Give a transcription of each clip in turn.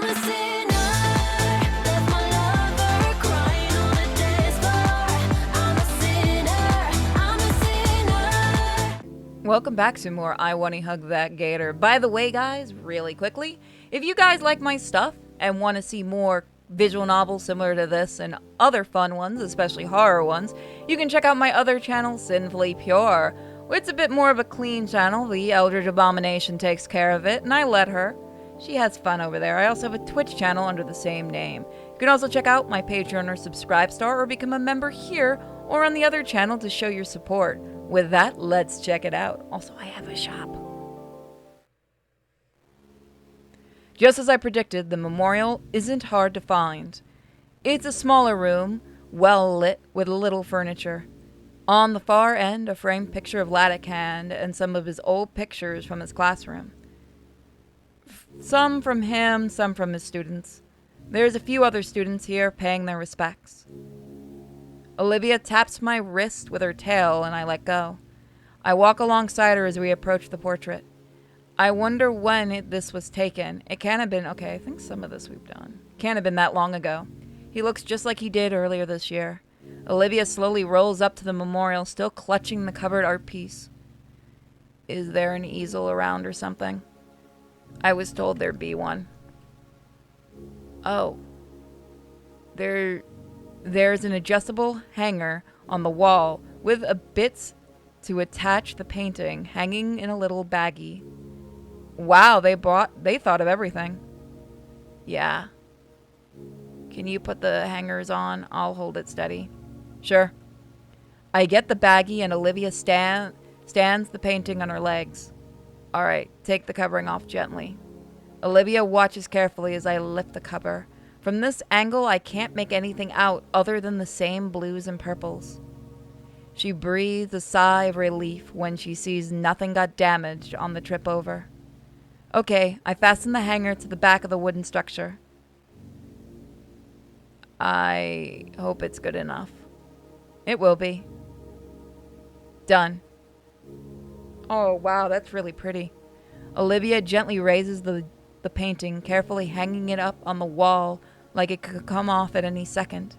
a sinner, left my lover crying on the dance floor. I'm a sinner, I'm a sinner. Welcome back to more I Wani Hug That Gator. By the way, guys, really quickly, if you guys like my stuff and want to see more visual novels similar to this and other fun ones, especially horror ones, you can check out my other channel, Sinfully Pure. It's a bit more of a clean channel. The Eldritch Abomination takes care of it, and I let her. She has fun over there. I also have a Twitch channel under the same name. You can also check out my Patreon or Subscribe Star or become a member here or on the other channel to show your support. With that, let's check it out. Also, I have a shop. Just as I predicted, the memorial isn't hard to find. It's a smaller room, well lit with little furniture. On the far end, a framed picture of Ladakand and some of his old pictures from his classroom. Some from him, some from his students. There's a few other students here paying their respects. Olivia taps my wrist with her tail and I let go. I walk alongside her as we approach the portrait. I wonder when this was taken. It can't have been, okay, I think some of this we've done. Can't have been that long ago. He looks just like he did earlier this year. Olivia slowly rolls up to the memorial, still clutching the covered art piece. Is there an easel around or something? I was told there'd be one. Oh. There's an adjustable hanger on the wall with a bits to attach the painting hanging in a little baggie. Wow, they thought of everything. Yeah. Can you put the hangers on? I'll hold it steady. Sure. I get the baggie and Olivia stands the painting on her legs. Alright, take the covering off gently. Olivia watches carefully as I lift the cover. From this angle, I can't make anything out other than the same blues and purples. She breathes a sigh of relief when she sees nothing got damaged on the trip over. Okay, I fasten the hanger to the back of the wooden structure. I hope it's good enough. It will be. Done. Oh, wow, that's really pretty. Olivia gently raises the painting, carefully hanging it up on the wall like it could come off at any second.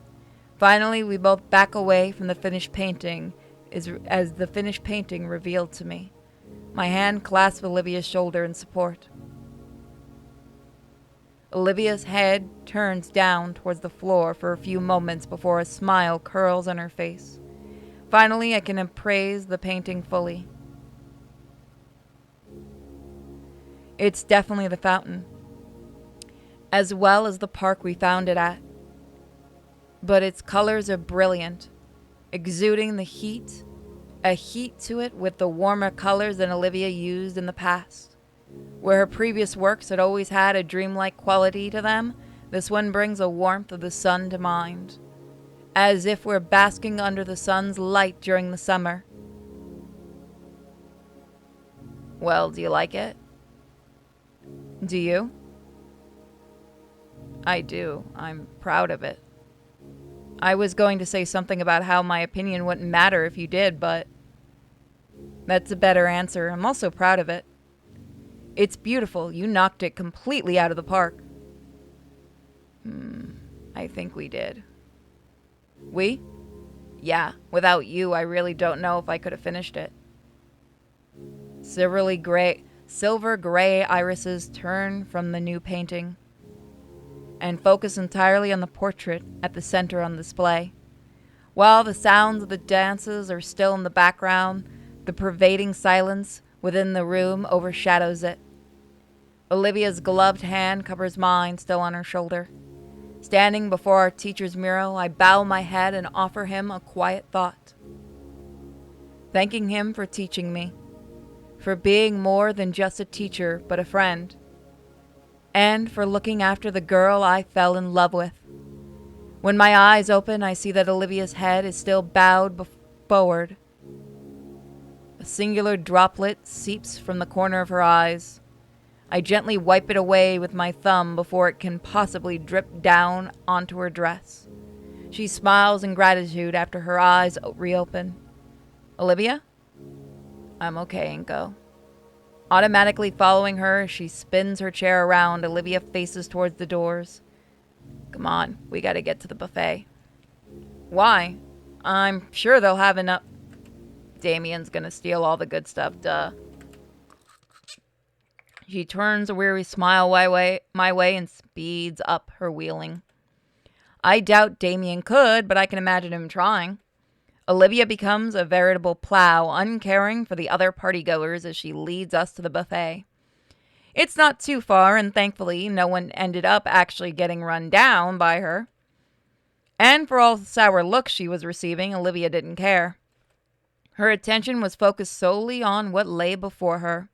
Finally, we both back away from the finished painting as the finished painting revealed to me. My hand clasps Olivia's shoulder in support. Olivia's head turns down towards the floor for a few moments before a smile curls on her face. Finally, I can appraise the painting fully. It's definitely the fountain, as well as the park we found it at. But its colors are brilliant, exuding a heat to it with the warmer colors than Olivia used in the past. Where her previous works had always had a dreamlike quality to them, this one brings a warmth of the sun to mind, as if we're basking under the sun's light during the summer. Well, do you like it? Do you? I do. I'm proud of it. I was going to say something about how my opinion wouldn't matter if you did, but that's a better answer. I'm also proud of it. It's beautiful. You knocked it completely out of the park. I think we did. We? Yeah, without you, I really don't know if I could have finished it. Silver gray irises turn from the new painting and focus entirely on the portrait at the center on display. While the sounds of the dances are still in the background, the pervading silence within the room overshadows it. Olivia's gloved hand covers mine, still on her shoulder. Standing before our teacher's mural, I bow my head and offer him a quiet thought. Thanking him for teaching me, for being more than just a teacher but a friend, and for looking after the girl I fell in love with. When my eyes open, I see that Olivia's head is still bowed forward. A singular droplet seeps from the corner of her eyes. I gently wipe it away with my thumb before it can possibly drip down onto her dress. She smiles in gratitude after her eyes reopen. Olivia? I'm okay, Inko. Automatically following her as she spins her chair around, Olivia faces towards the doors. Come on, we gotta get to the buffet. Why? I'm sure they'll have enough. Damien's gonna steal all the good stuff, duh. She turns a weary smile my way and speeds up her wheeling. I doubt Damien could, but I can imagine him trying. Olivia becomes a veritable plow, uncaring for the other partygoers as she leads us to the buffet. It's not too far, and thankfully, no one ended up actually getting run down by her. And for all the sour looks she was receiving, Olivia didn't care. Her attention was focused solely on what lay before her.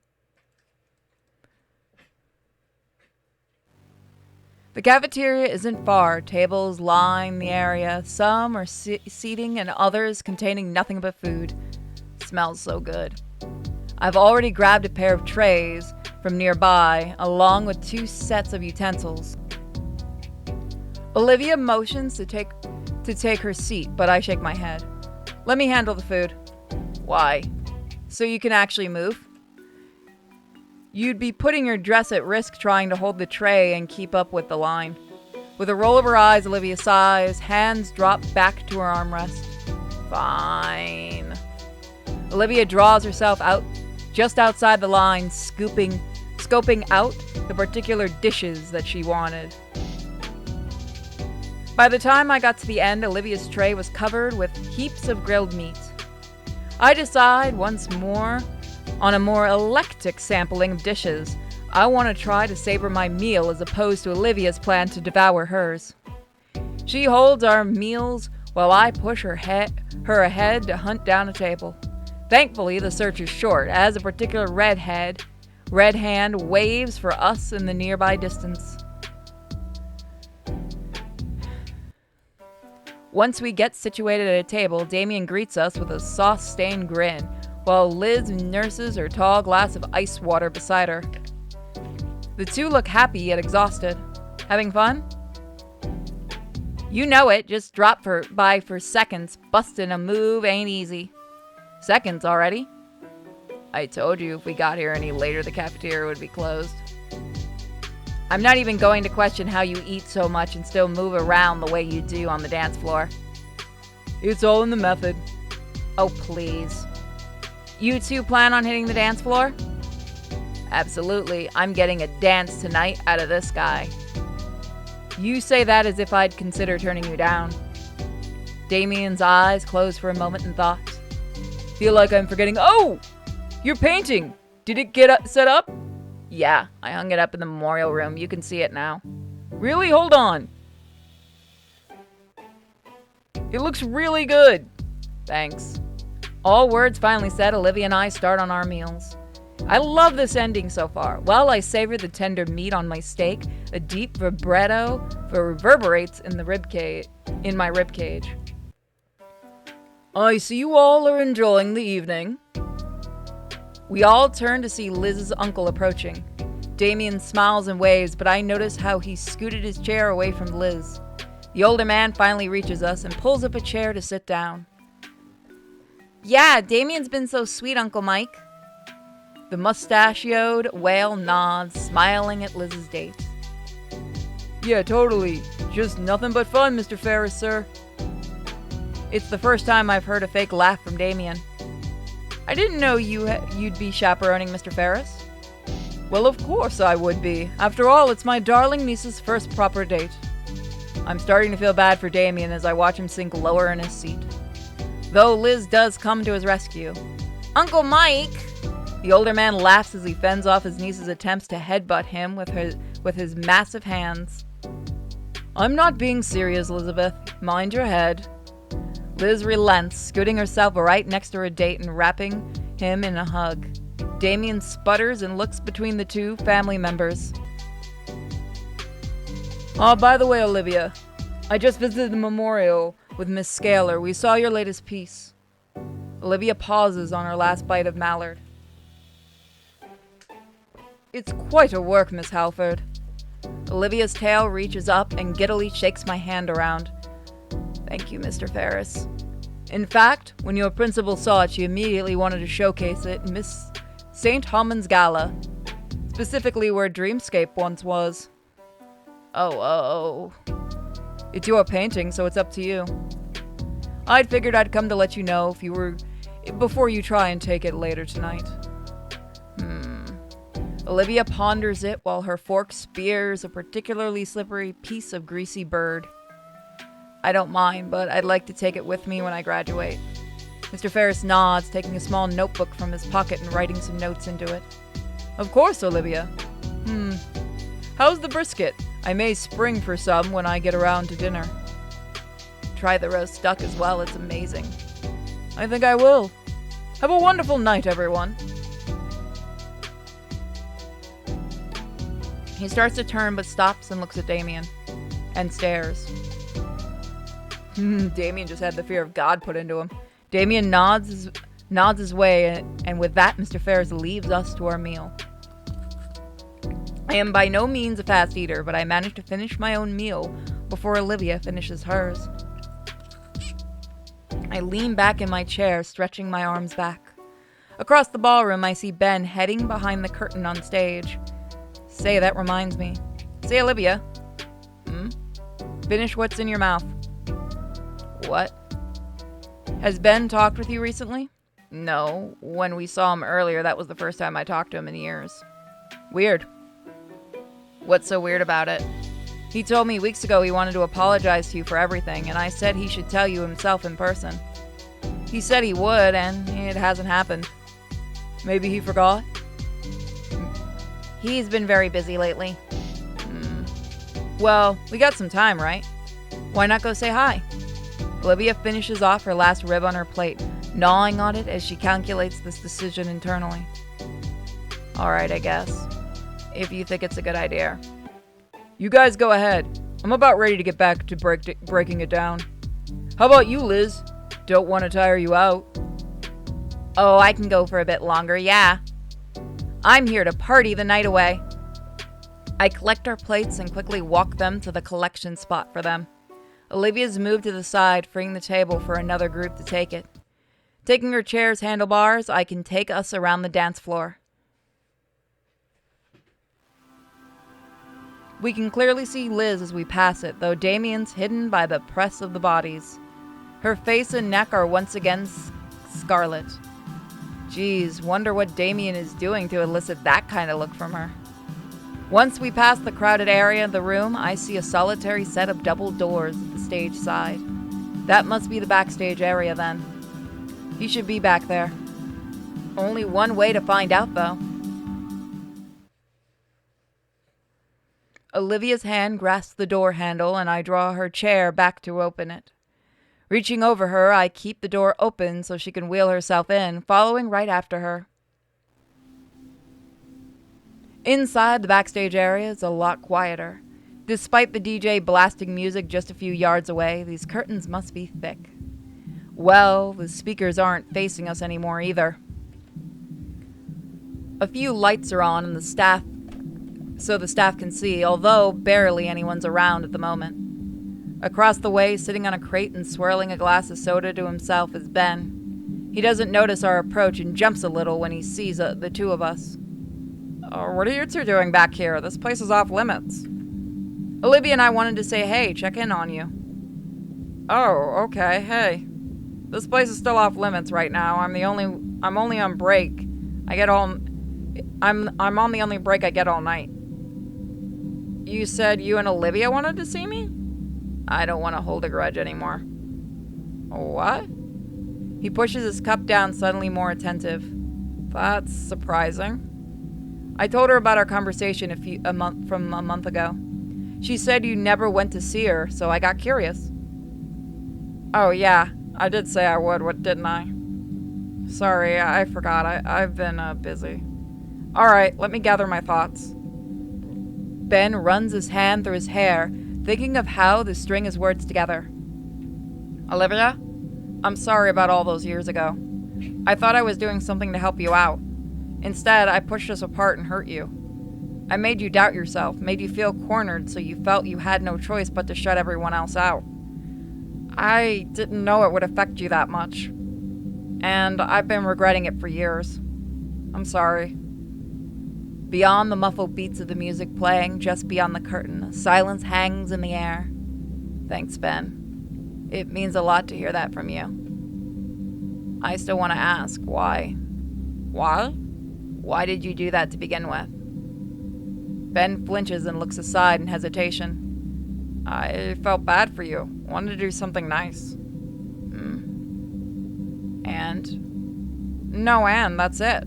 The cafeteria isn't far. Tables line the area. Some are seating and others containing nothing but food. Smells so good. I've already grabbed a pair of trays from nearby, along with 2 sets of utensils. Olivia motions to take her seat, but I shake my head. Let me handle the food. Why? So you can actually move? You'd be putting your dress at risk trying to hold the tray and keep up with the line. With a roll of her eyes, Olivia sighs, hands drop back to her armrest. Fine. Olivia draws herself out just outside the line, scoping out the particular dishes that she wanted. By the time I got to the end, Olivia's tray was covered with heaps of grilled meat. I decide once more on a more eclectic sampling of dishes. I want to try to savor my meal as opposed to Olivia's plan to devour hers. She holds our meals while I push her ahead to hunt down a table. Thankfully, the search is short, as a particular red hand waves for us in the nearby distance. Once we get situated at a table, Damien greets us with a sauce-stained grin, while Liz nurses her tall glass of ice water beside her. The two look happy yet exhausted. Having fun? You know it, just drop by for seconds. Bustin' a move ain't easy. Seconds already? I told you if we got here any later the cafeteria would be closed. I'm not even going to question how you eat so much and still move around the way you do on the dance floor. It's all in the method. Oh, please. You two plan on hitting the dance floor? Absolutely. I'm getting a dance tonight out of this guy. You say that as if I'd consider turning you down. Damien's eyes closed for a moment in thought. Feel like I'm forgetting. Oh! You're painting! Did it get set up? Yeah, I hung it up in the memorial room. You can see it now. Really? Hold on. It looks really good. Thanks. All words finally said, Olivia and I start on our meals. I love this ending so far. While I savor the tender meat on my steak, a deep vibrato reverberates in my ribcage. I see you all are enjoying the evening. We all turn to see Liz's uncle approaching. Damien smiles and waves, but I notice how he scooted his chair away from Liz. The older man finally reaches us and pulls up a chair to sit down. Yeah, Damien's been so sweet, Uncle Mike. The mustachioed whale nods, smiling at Liz's date. Yeah, totally. Just nothing but fun, Mr. Ferris, sir. It's the first time I've heard a fake laugh from Damien. I didn't know you'd be chaperoning Mr. Ferris. Well, of course I would be. After all, it's my darling niece's first proper date. I'm starting to feel bad for Damien as I watch him sink lower in his seat. Though Liz does come to his rescue. Uncle Mike! The older man laughs as he fends off his niece's attempts to headbutt him with his massive hands. I'm not being serious, Elizabeth. Mind your head. Liz relents, scooting herself right next to her date and wrapping him in a hug. Damien sputters and looks between the two family members. Oh, by the way, Olivia, I just visited the memorial with Miss Scaler. We saw your latest piece. Olivia pauses on her last bite of mallard. It's quite a work, Miss Halford. Olivia's tail reaches up and giddily shakes my hand around. Thank you, Mr. Ferris. In fact, when your principal saw it, she immediately wanted to showcase it. St. Haman's Gala. Specifically where Dreamscape once was. Oh. It's your painting, so it's up to you. I'd figured I'd come to let you know before you try and take it later tonight. Olivia ponders it while her fork spears a particularly slippery piece of greasy bird. I don't mind, but I'd like to take it with me when I graduate. Mr. Ferris nods, taking a small notebook from his pocket and writing some notes into it. Of course, Olivia. How's the brisket? I may spring for some when I get around to dinner. Try the roast duck as well, it's amazing. I think I will. Have a wonderful night, everyone. He starts to turn but stops and looks at Damien. And stares. Damien just had the fear of God put into him. Damien nods his way, and with that, Mr. Ferris leaves us to our meal. I am by no means a fast eater, but I managed to finish my own meal before Olivia finishes hers. I lean back in my chair, stretching my arms back. Across the ballroom, I see Ben heading behind the curtain on stage. Say, that reminds me. Say, Olivia. Finish what's in your mouth. What? Has Ben talked with you recently? No. When we saw him earlier, that was the first time I talked to him in years. Weird. What's so weird about it? He told me weeks ago he wanted to apologize to you for everything, and I said he should tell you himself in person. He said he would, and it hasn't happened. Maybe he forgot? He's been very busy lately. Well, we got some time, right? Why not go say hi? Olivia finishes off her last rib on her plate, gnawing on it as she calculates this decision internally. Alright, I guess. If you think it's a good idea. You guys go ahead. I'm about ready to get back to breaking it down. How about you, Liz? Don't want to tire you out. Oh, I can go for a bit longer, yeah. I'm here to party the night away. I collect our plates and quickly walk them to the collection spot for them. Olivia's moved to the side, freeing the table for another group to take it. Taking her chair's handlebars, I can take us around the dance floor. We can clearly see Liz as we pass it, though Damien's hidden by the press of the bodies. Her face and neck are once again scarlet. Geez, wonder what Damien is doing to elicit that kind of look from her. Once we pass the crowded area of the room, I see a solitary set of double doors at the stage side. That must be the backstage area then. He should be back there. Only one way to find out, though. Olivia's hand grasps the door handle, and I draw her chair back to open it. Reaching over her, I keep the door open so she can wheel herself in, following right after her. Inside the backstage area is a lot quieter. Despite the DJ blasting music just a few yards away, these curtains must be thick. Well, the speakers aren't facing us anymore either. A few lights are on and the staff can see, although barely anyone's around at the moment. Across the way, sitting on a crate and swirling a glass of soda to himself, is Ben. He doesn't notice our approach and jumps a little when he sees the two of us. What are you two doing back here? This place is off limits. Olivia and I wanted to say hey, check in on you. Oh, okay, hey. This place is still off limits right now. I'm only on break. I'm on the only break I get all night. You said you and Olivia wanted to see me? I don't want to hold a grudge anymore. What? He pushes his cup down, suddenly more attentive. That's surprising. I told her about our conversation a month ago. She said you never went to see her, so I got curious. Oh yeah, I did say I would, didn't I? Sorry, I forgot. I've been busy. Alright, let me gather my thoughts. Ben runs his hand through his hair, thinking of how to string his words together. Olivia, I'm sorry about all those years ago. I thought I was doing something to help you out. Instead, I pushed us apart and hurt you. I made you doubt yourself, made you feel cornered so you felt you had no choice but to shut everyone else out. I didn't know it would affect you that much. And I've been regretting it for years. I'm sorry. Beyond the muffled beats of the music playing, just beyond the curtain, silence hangs in the air. Thanks, Ben. It means a lot to hear that from you. I still want to ask, why? Why? Why did you do that to begin with? Ben flinches and looks aside in hesitation. I felt bad for you. Wanted to do something nice. And? No, and that's it.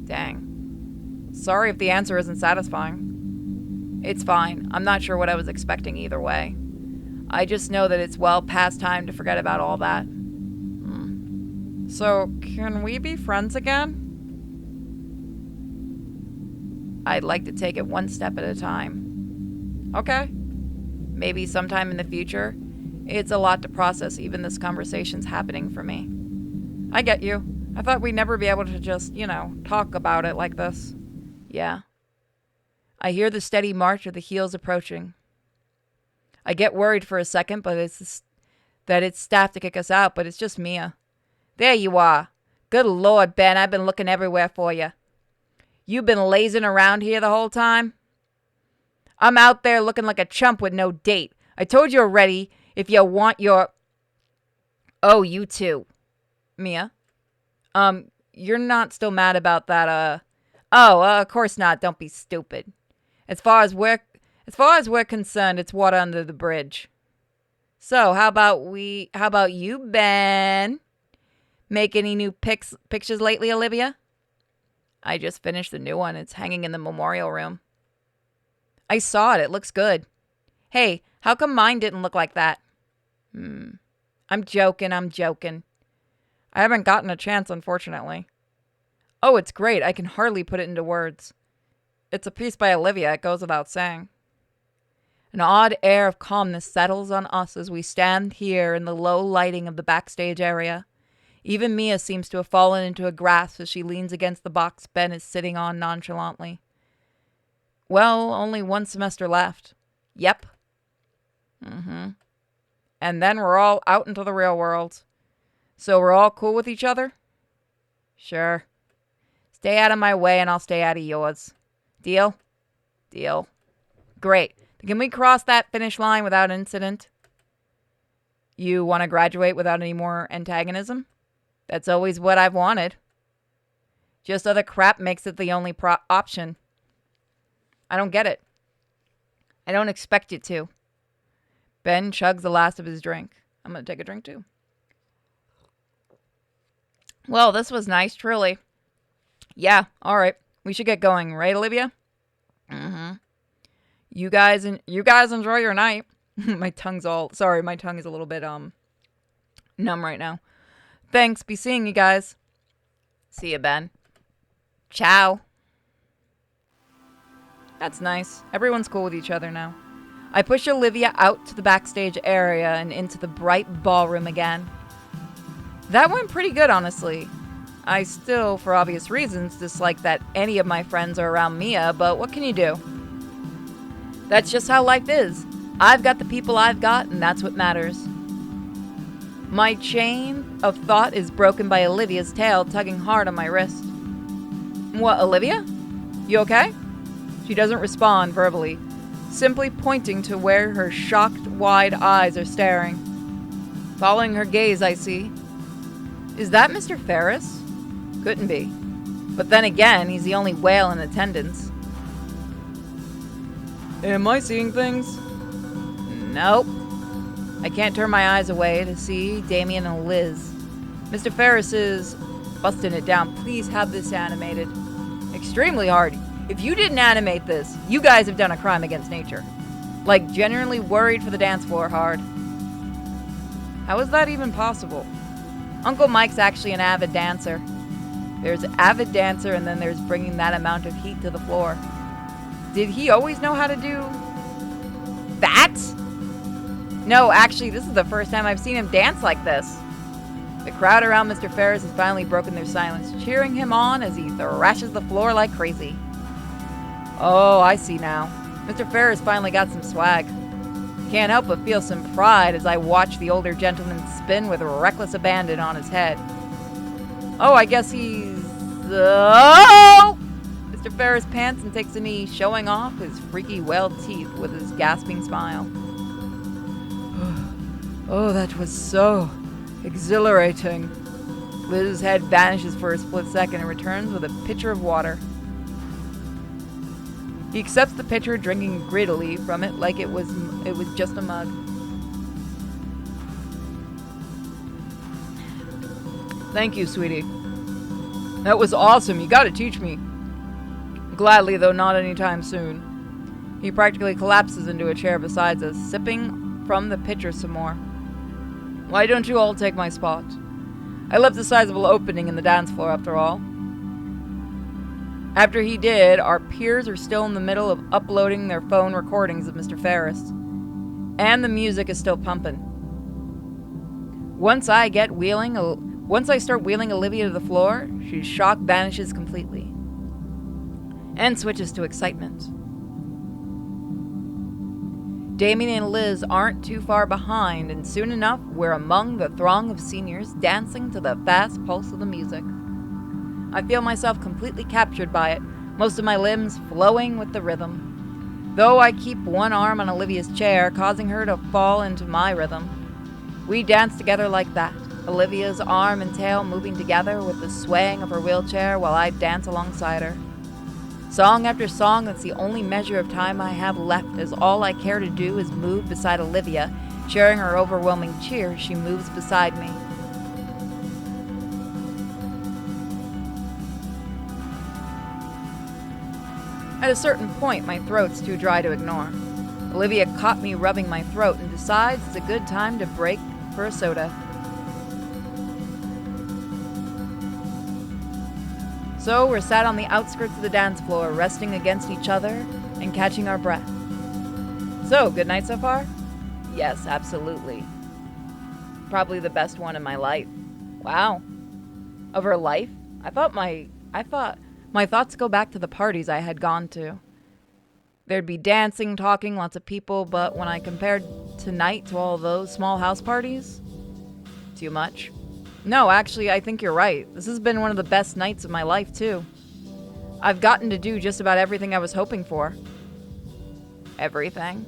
Dang. Sorry if the answer isn't satisfying. It's fine. I'm not sure what I was expecting either way. I just know that it's well past time to forget about all that. So, can we be friends again? I'd like to take it one step at a time. Okay. Maybe sometime in the future. It's a lot to process, even this conversation's happening for me. I get you. I thought we'd never be able to just, talk about it like this. Yeah. I hear the steady march of the heels approaching. I get worried for a second, but it's staff to kick us out, but it's just Mia. There you are. Good Lord, Ben, I've been looking everywhere for you. You've been lazing around here the whole time? I'm out there looking like a chump with no date. I told you already, if you want your... Oh, you too. Mia? You're not still mad about that, of course not. Don't be stupid. As far as we're concerned, it's water under the bridge. So, how about you, Ben? Make any new pictures lately, Olivia? I just finished the new one. It's hanging in the memorial room. I saw it. It looks good. Hey, how come mine didn't look like that? I'm joking. I haven't gotten a chance, unfortunately. Oh, it's great. I can hardly put it into words. It's a piece by Olivia, it goes without saying. An odd air of calmness settles on us as we stand here in the low lighting of the backstage area. Even Mia seems to have fallen into a grasp as she leans against the box Ben is sitting on nonchalantly. Well, only one semester left. Yep. And then we're all out into the real world. So we're all cool with each other? Sure. Stay out of my way and I'll stay out of yours. Deal? Deal. Great. Can we cross that finish line without incident? You want to graduate without any more antagonism? That's always what I've wanted. Just other crap makes it the only option. I don't get it. I don't expect you to. Ben chugs the last of his drink. I'm going to take a drink too. Well, this was nice, truly. Yeah, all right. We should get going, right, Olivia? You guys enjoy your night. My tongue is a little bit numb right now. Thanks. Be seeing you guys. See you, Ben. Ciao. That's nice. Everyone's cool with each other now. I push Olivia out to the backstage area and into the bright ballroom again. That went pretty good, honestly. I still, for obvious reasons, dislike that any of my friends are around Mia, but what can you do? That's just how life is. I've got the people I've got, and that's what matters. My chain of thought is broken by Olivia's tail tugging hard on my wrist. What, Olivia? You okay? She doesn't respond verbally, simply pointing to where her shocked, wide eyes are staring. Following her gaze, I see. Is that Mr. Ferris? Couldn't be. But then again, he's the only whale in attendance. Am I seeing things? Nope. I can't turn my eyes away to see Damien and Liz. Mr. Ferris is busting it down. Please have this animated. Extremely hard. If you didn't animate this, you guys have done a crime against nature. Like, genuinely worried for the dance floor hard. How is that even possible? Uncle Mike's actually an avid dancer. There's avid dancer and then there's bringing that amount of heat to the floor. Did he always know how to do that? No, actually, this is the first time I've seen him dance like this. The crowd around Mr. Ferris has finally broken their silence, cheering him on as he thrashes the floor like crazy. Oh, I see now. Mr. Ferris finally got some swag. Can't help but feel some pride as I watch the older gentleman spin with reckless abandon on his head. Oh, I guess he's So, Mr. Ferris pants and takes a knee, showing off his freaky whale teeth with his gasping smile. Oh, that was so exhilarating. Liz's head vanishes for a split second and returns with a pitcher of water. He accepts the pitcher, drinking greedily from it like it was just a mug. Thank you, sweetie. That was awesome. You gotta teach me. Gladly, though not anytime soon. He practically collapses into a chair beside us, sipping from the pitcher some more. Why don't you all take my spot? I left a sizable opening in the dance floor, after all. After he did, our peers are still in the middle of uploading their phone recordings of Mr. Ferris. And the music is still pumping. Once I start wheeling Olivia to the floor, she's shock vanishes completely. And switches to excitement. Damien and Liz aren't too far behind, and soon enough, we're among the throng of seniors dancing to the fast pulse of the music. I feel myself completely captured by it, most of my limbs flowing with the rhythm. Though I keep one arm on Olivia's chair, causing her to fall into my rhythm. We dance together like that, Olivia's arm and tail moving together with the swaying of her wheelchair while I dance alongside her. Song after song, that's the only measure of time I have left, as all I care to do is move beside Olivia, sharing her overwhelming cheer. She moves beside me. At a certain point, my throat's too dry to ignore. Olivia caught me rubbing my throat and decides it's a good time to break for a soda. So we're sat on the outskirts of the dance floor, resting against each other and catching our breath. So, good night so far? Yes, absolutely. Probably the best one in my life. Wow. Of her life? I thought my thoughts go back to the parties I had gone to. There'd be dancing, talking, lots of people, but when I compared tonight to all those small house parties, too much. No, actually, I think you're right. This has been one of the best nights of my life, too. I've gotten to do just about everything I was hoping for. Everything.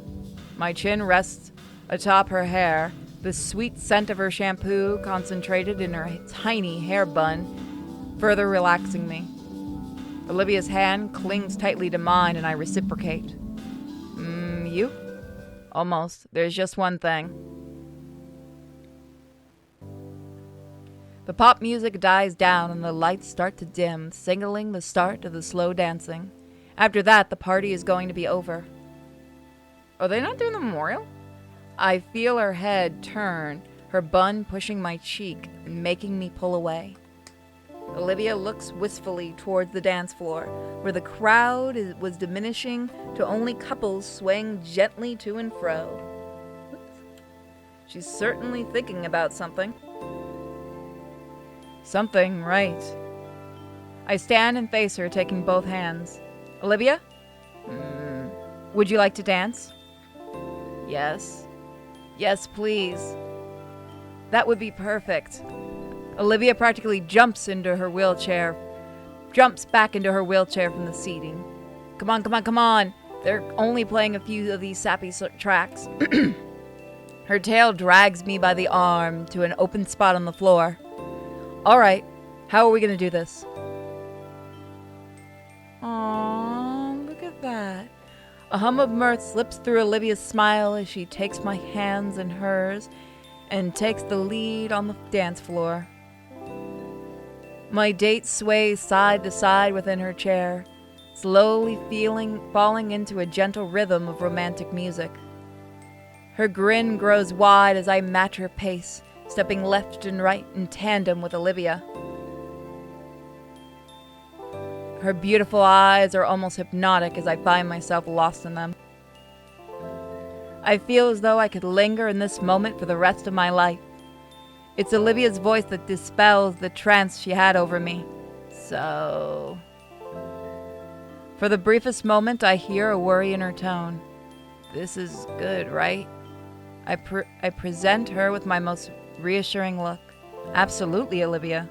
My chin rests atop her hair, the sweet scent of her shampoo concentrated in her tiny hair bun, further relaxing me. Olivia's hand clings tightly to mine and I reciprocate. You? Almost. There's just one thing. The pop music dies down and the lights start to dim, signaling the start of the slow dancing. After that, the party is going to be over. Are they not doing the memorial? I feel her head turn, her bun pushing my cheek and making me pull away. Olivia looks wistfully towards the dance floor, where the crowd was diminishing to only couples swaying gently to and fro. She's certainly thinking about something. Something, right. I stand and face her, taking both hands. Olivia? Would you like to dance? Yes. Yes, please. That would be perfect. Olivia practically jumps back into her wheelchair from the seating. Come on, come on, come on. They're only playing a few of these sappy tracks. Her tail drags me by the arm to an open spot on the floor. All right, how are we going to do this? Aww, look at that. A hum of mirth slips through Olivia's smile as she takes my hands in hers and takes the lead on the dance floor. My date sways side to side within her chair, slowly falling into a gentle rhythm of romantic music. Her grin grows wide as I match her pace, stepping left and right in tandem with Olivia. Her beautiful eyes are almost hypnotic as I find myself lost in them. I feel as though I could linger in this moment for the rest of my life. It's Olivia's voice that dispels the trance she had over me. So... For the briefest moment, I hear a worry in her tone. This is good, right? I present her with my most reassuring look. Absolutely, Olivia.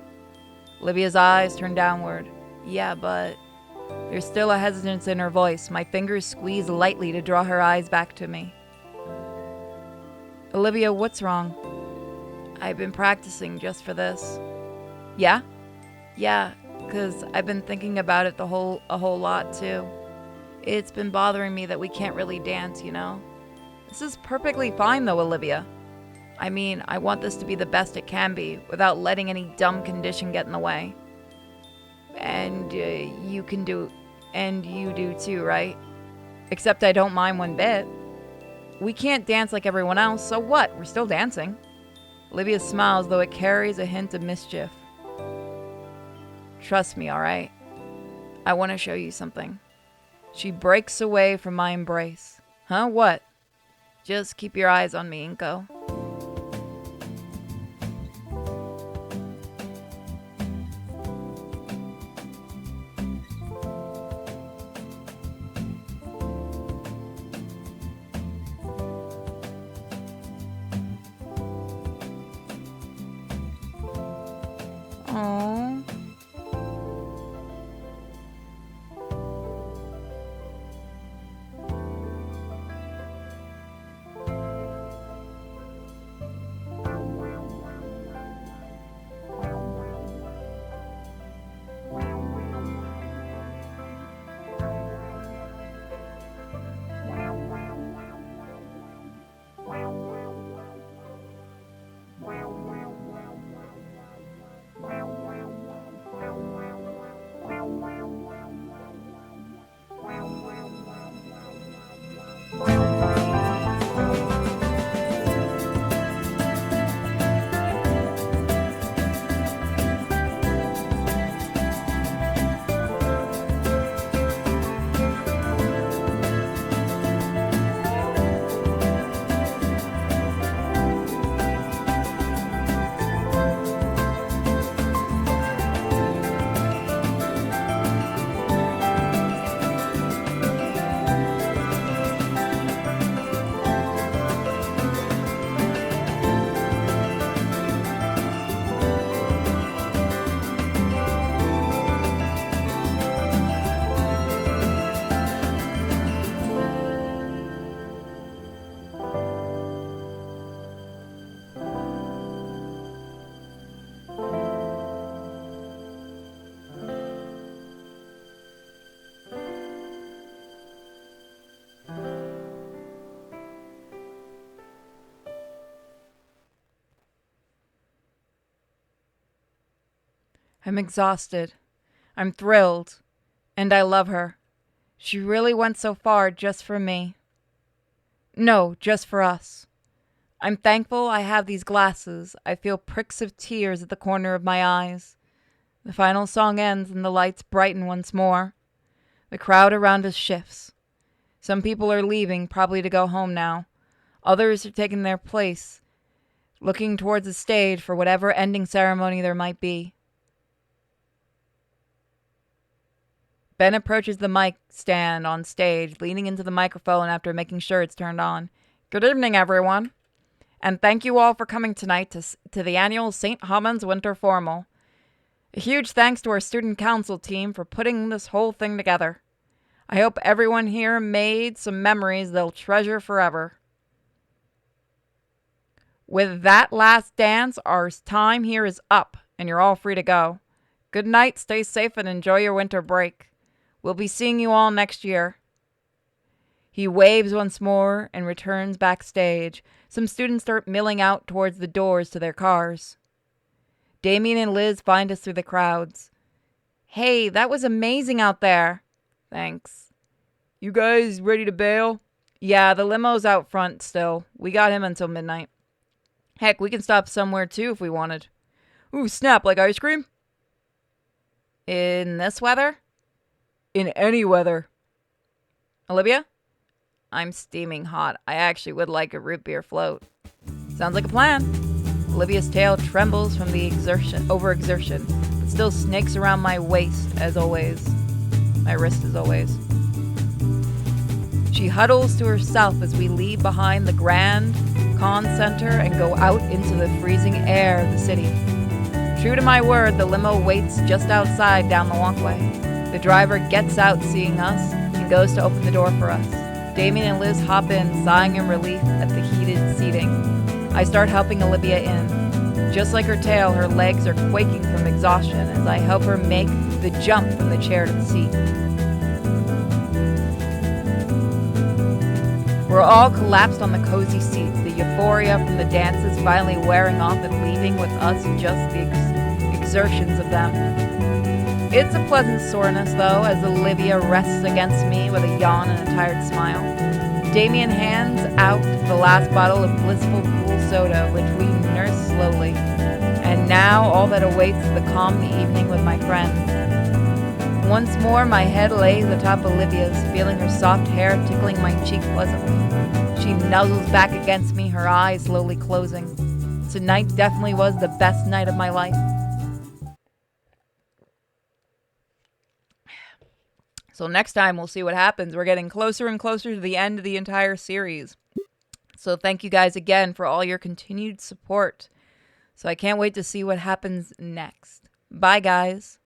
Olivia's eyes turn downward. Yeah, but there's still a hesitance in her voice. My fingers squeeze lightly to draw her eyes back to me. Olivia, what's wrong? I've been practicing just for this. Yeah? Yeah, 'cause I've been thinking about it a whole lot too. It's been bothering me that we can't really dance, you know? This is perfectly fine though, Olivia. I mean, I want this to be the best it can be without letting any dumb condition get in the way. And you do too, right? Except I don't mind one bit. We can't dance like everyone else, so what? We're still dancing. Olivia smiles, though it carries a hint of mischief. Trust me, alright? I want to show you something. She breaks away from my embrace. Huh? What? Just keep your eyes on me, Inko. Aww. I'm exhausted. I'm thrilled. And I love her. She really went so far just for me. No, just for us. I'm thankful I have these glasses. I feel pricks of tears at the corner of my eyes. The final song ends and the lights brighten once more. The crowd around us shifts. Some people are leaving, probably to go home now. Others are taking their place, looking towards the stage for whatever ending ceremony there might be. Ben approaches the mic stand on stage, leaning into the microphone after making sure it's turned on. Good evening, everyone. And thank you all for coming tonight to the annual St. Haman's Winter Formal. A huge thanks to our student council team for putting this whole thing together. I hope everyone here made some memories they'll treasure forever. With that last dance, our time here is up, and you're all free to go. Good night, stay safe, and enjoy your winter break. We'll be seeing you all next year. He waves once more and returns backstage. Some students start milling out towards the doors to their cars. Damien and Liz find us through the crowds. Hey, that was amazing out there. Thanks. You guys ready to bail? Yeah, the limo's out front still. We got him until midnight. Heck, we can stop somewhere too if we wanted. Ooh, snap, like ice cream? In this weather? In any weather. Olivia? I'm steaming hot. I actually would like a root beer float. Sounds like a plan. Olivia's tail trembles from the overexertion, but still snakes around my waist as always. My wrist as always. She huddles to herself as we leave behind the grand con center and go out into the freezing air of the city. True to my word, the limo waits just outside down the walkway. The driver gets out seeing us and goes to open the door for us. Damien and Liz hop in, sighing in relief at the heated seating. I start helping Olivia in. Just like her tail, her legs are quaking from exhaustion as I help her make the jump from the chair to the seat. We're all collapsed on the cozy seats, the euphoria from the dances finally wearing off and leaving with us just the exertions of them. It's a pleasant soreness, though, as Olivia rests against me with a yawn and a tired smile. Damien hands out the last bottle of blissful cool soda, which we nurse slowly. And now all that awaits is the calm evening with my friends. Once more, my head lays atop Olivia's, feeling her soft hair tickling my cheek pleasantly. She nuzzles back against me, her eyes slowly closing. Tonight definitely was the best night of my life. So next time we'll see what happens. We're getting closer and closer to the end of the entire series. So thank you guys again for all your continued support. So I can't wait to see what happens next. Bye, guys.